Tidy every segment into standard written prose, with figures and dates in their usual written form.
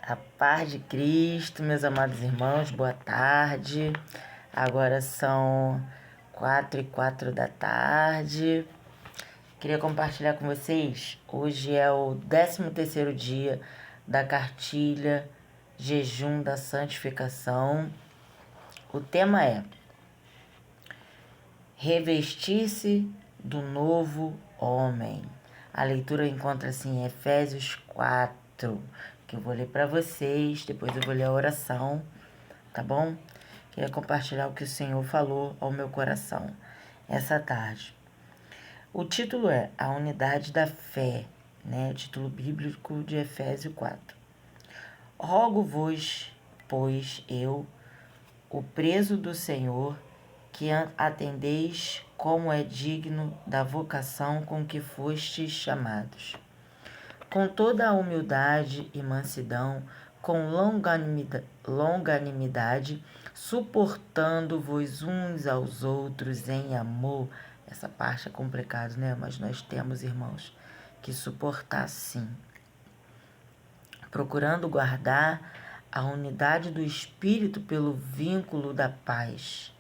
A paz de Cristo, meus amados irmãos, boa tarde. Agora são 4h04 da tarde. Queria compartilhar com vocês, hoje é o 13º dia da cartilha Jejum da Santificação. O tema é Revestir-se do novo homem. A leitura encontra-se em Efésios 4, que eu vou ler para vocês, depois eu vou ler a oração, tá bom? Queria compartilhar o que o Senhor falou ao meu coração essa tarde. O título é A Unidade da Fé, né? O título bíblico de Efésios 4. Rogo-vos, pois eu, o preso do Senhor, que atendeis como é digno da vocação com que fostes chamados, com toda a humildade e mansidão, com longanimidade, suportando-vos uns aos outros em amor. Essa parte é complicada, né? Mas nós temos, irmãos, que suportar sim. Procurando guardar a unidade do Espírito pelo vínculo da paz.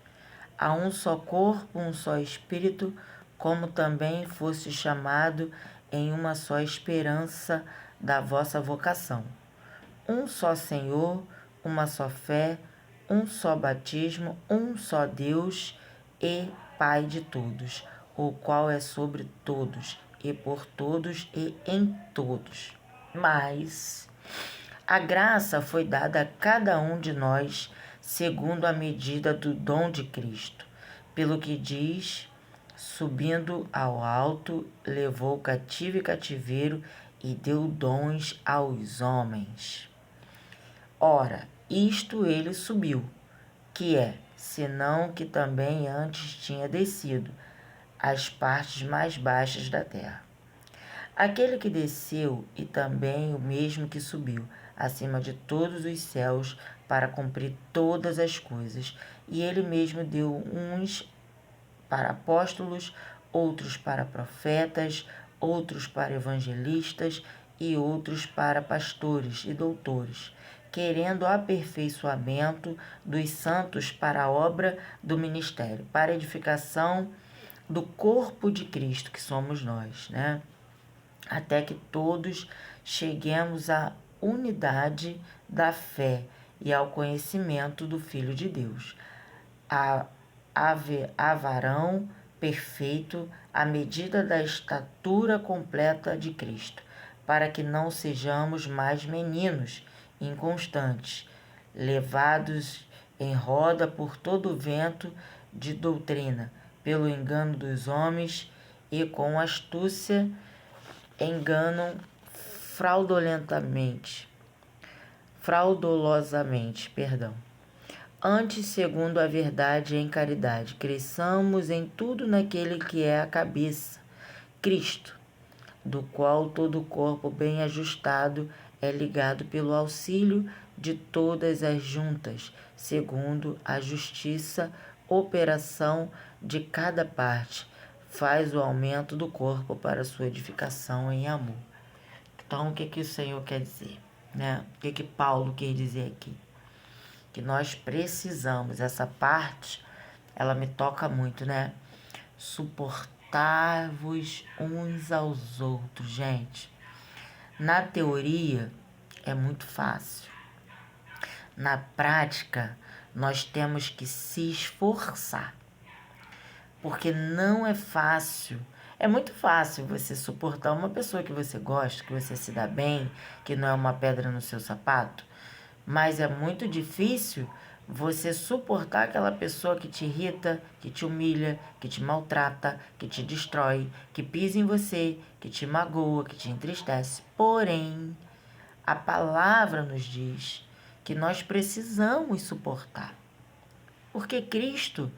Há um só corpo, um só Espírito, como também fosse chamado em uma só esperança da vossa vocação. Um só Senhor, uma só fé, um só batismo, um só Deus e Pai de todos, o qual é sobre todos, e por todos e em todos. Mas a graça foi dada a cada um de nós segundo a medida do dom de Cristo. Pelo que diz, subindo ao alto, levou cativo e cativeiro e deu dons aos homens. Ora, isto ele subiu, que é, senão que também antes tinha descido às partes mais baixas da terra. Aquele que desceu e também o mesmo que subiu acima de todos os céus para cumprir todas as coisas. E ele mesmo deu uns para apóstolos, outros para profetas, outros para evangelistas e outros para pastores e doutores, querendo o aperfeiçoamento dos santos para a obra do ministério, para a edificação do corpo de Cristo, que somos nós, né? Até que todos cheguemos à unidade da fé e ao conhecimento do Filho de Deus, a varão perfeito, à medida da estatura completa de Cristo, para que não sejamos mais meninos inconstantes, levados em roda por todo o vento de doutrina, pelo engano dos homens, e com astúcia enganam fraudulosamente. Antes, segundo a verdade em caridade, cresçamos em tudo naquele que é a cabeça, Cristo, do qual todo o corpo bem ajustado é ligado pelo auxílio de todas as juntas, segundo a justiça, operação de cada parte, faz o aumento do corpo para sua edificação em amor. Então, o que o Senhor quer dizer, né? O que Paulo quer dizer aqui? Que nós precisamos, essa parte, ela me toca muito, né? Suportar-vos uns aos outros, gente. Na teoria, é muito fácil. Na prática, nós temos que se esforçar. Porque não é fácil. É muito fácil você suportar uma pessoa que você gosta, que você se dá bem, que não é uma pedra no seu sapato. Mas é muito difícil você suportar aquela pessoa que te irrita, que te humilha, que te maltrata, que te destrói, que pisa em você, que te magoa, que te entristece. Porém, a palavra nos diz que nós precisamos suportar. Porque Cristo,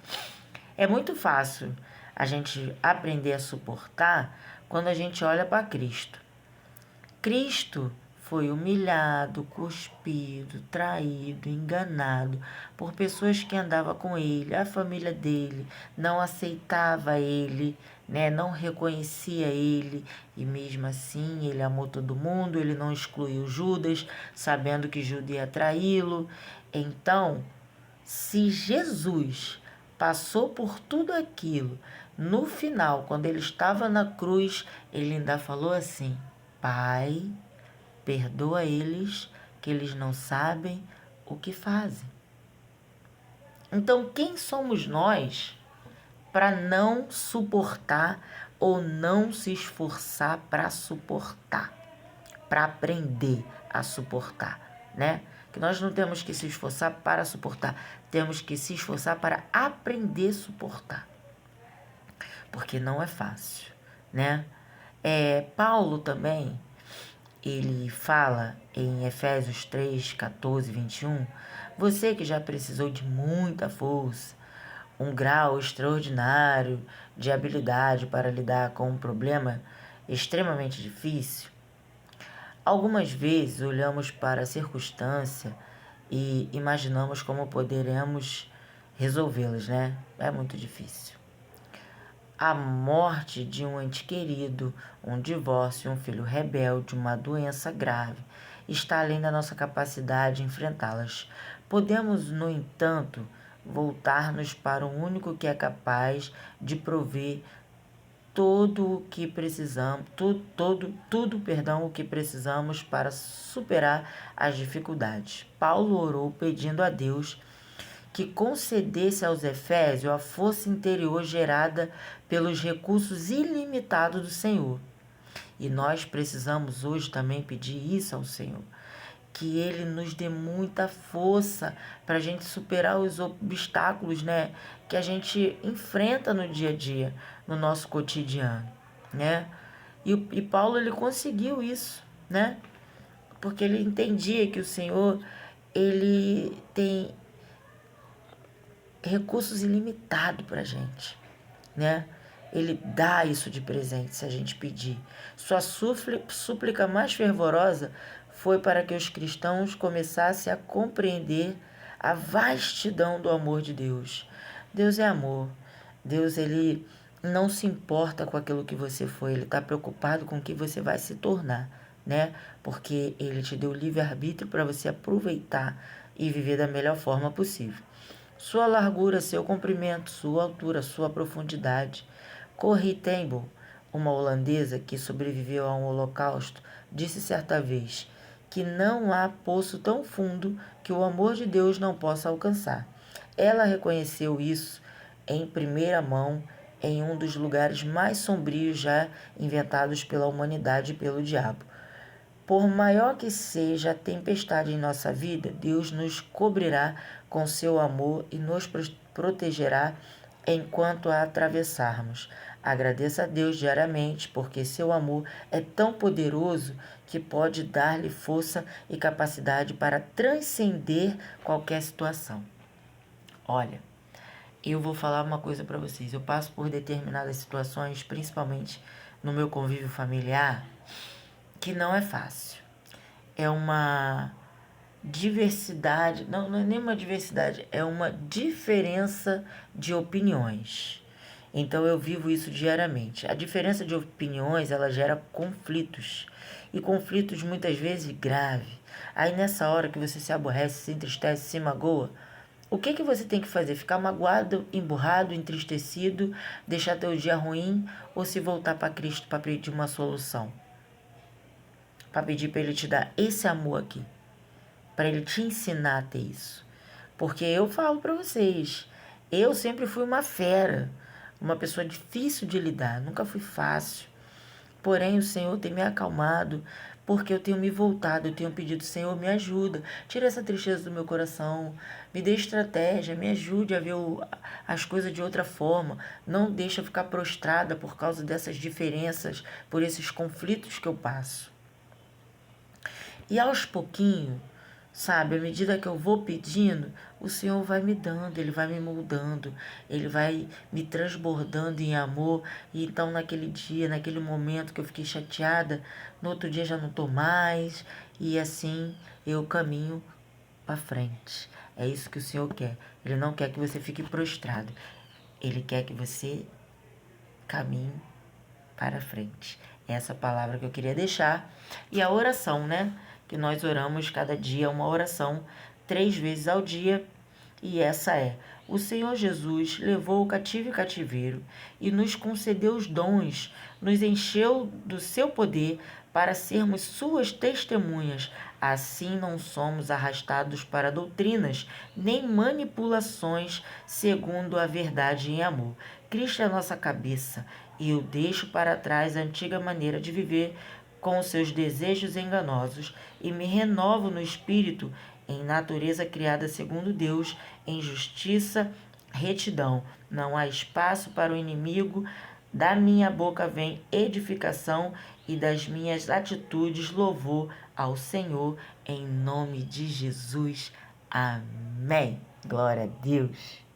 é muito fácil a gente aprender a suportar quando a gente olha para Cristo. Cristo foi humilhado, cuspido, traído, enganado por pessoas que andavam com ele, a família dele não aceitava ele, né? Não reconhecia ele e mesmo assim ele amou todo mundo, ele não excluiu Judas, sabendo que Judas ia traí-lo. Então, se Jesus passou por tudo aquilo, no final, quando ele estava na cruz, ele ainda falou assim: Pai, perdoa eles, que eles não sabem o que fazem. Então, quem somos nós para não suportar ou não se esforçar para suportar, para aprender a suportar, né? Que nós não temos que se esforçar para suportar, temos que se esforçar para aprender a suportar, porque não é fácil, né? Paulo também, ele fala em Efésios 3, 14, 21, você que já precisou de muita força, um grau extraordinário de habilidade para lidar com um problema extremamente difícil, algumas vezes olhamos para a circunstância e imaginamos como poderemos resolvê-las, né? É muito difícil. A morte de um ente querido, um divórcio, um filho rebelde, uma doença grave, está além da nossa capacidade de enfrentá-las. Podemos, no entanto, voltar-nos para o único que é capaz de prover tudo o que precisamos, o que precisamos para superar as dificuldades. Paulo orou pedindo a Deus que concedesse aos Efésios a força interior gerada pelos recursos ilimitados do Senhor. E nós precisamos hoje também pedir isso ao Senhor, que Ele nos dê muita força para a gente superar os obstáculos, né, que a gente enfrenta no dia a dia, no nosso cotidiano, né? E Paulo, ele conseguiu isso, né? Porque ele entendia que o Senhor, ele tem recursos ilimitados para a gente, né? Ele dá isso de presente se a gente pedir. Sua súplica mais fervorosa foi para que os cristãos começassem a compreender a vastidão do amor de Deus. Deus é amor. Deus, ele não se importa com aquilo que você foi, ele está preocupado com o que você vai se tornar, né? Porque ele te deu livre-arbítrio para você aproveitar e viver da melhor forma possível. Sua largura, seu comprimento, sua altura, sua profundidade. Corrie ten Boom, uma holandesa que sobreviveu a um holocausto, disse certa vez que não há poço tão fundo que o amor de Deus não possa alcançar. Ela reconheceu isso em primeira mão em um dos lugares mais sombrios já inventados pela humanidade e pelo diabo. Por maior que seja a tempestade em nossa vida, Deus nos cobrirá com seu amor e nos protegerá enquanto a atravessarmos. Agradeça a Deus diariamente, porque seu amor é tão poderoso que pode dar-lhe força e capacidade para transcender qualquer situação. Olha, eu vou falar uma coisa para vocês. Eu passo por determinadas situações, principalmente no meu convívio familiar, que não é fácil. É uma diversidade, não é nem uma diversidade, é uma diferença de opiniões. Então eu vivo isso diariamente. A diferença de opiniões, ela gera conflitos. E conflitos muitas vezes graves. Aí nessa hora que você se aborrece, se entristece, se magoa, o que você tem que fazer? Ficar magoado, emburrado, entristecido, deixar teu dia ruim ou se voltar para Cristo para pedir uma solução? Para pedir para Ele te dar esse amor aqui. Para Ele te ensinar a ter isso. Porque eu falo para vocês, eu sempre fui uma fera, uma pessoa difícil de lidar, nunca fui fácil. Porém, o Senhor tem me acalmado, porque eu tenho me voltado, eu tenho pedido, Senhor, me ajuda, tira essa tristeza do meu coração, me dê estratégia, me ajude a ver as coisas de outra forma, não deixa eu ficar prostrada por causa dessas diferenças, por esses conflitos que eu passo. E aos pouquinhos, sabe, à medida que eu vou pedindo, o Senhor vai me dando, Ele vai me moldando, Ele vai me transbordando em amor. E então naquele dia, naquele momento que eu fiquei chateada, no outro dia já não estou mais. E assim eu caminho para frente. É isso que o Senhor quer. Ele não quer que você fique prostrado. Ele quer que você caminhe para frente. Essa palavra que eu queria deixar. E a oração, né? Que nós oramos cada dia, uma oração 3 vezes ao dia. E essa é: o Senhor Jesus levou o cativo e cativeiro e nos concedeu os dons, nos encheu do seu poder para sermos suas testemunhas. Assim não somos arrastados para doutrinas, nem manipulações segundo a verdade em amor. Cristo é a nossa cabeça, e eu deixo para trás a antiga maneira de viver com seus desejos enganosos e me renovo no espírito, em natureza criada segundo Deus, em justiça, retidão. Não há espaço para o inimigo. Da minha boca vem edificação e das minhas atitudes louvor ao Senhor, em nome de Jesus. Amém. Glória a Deus.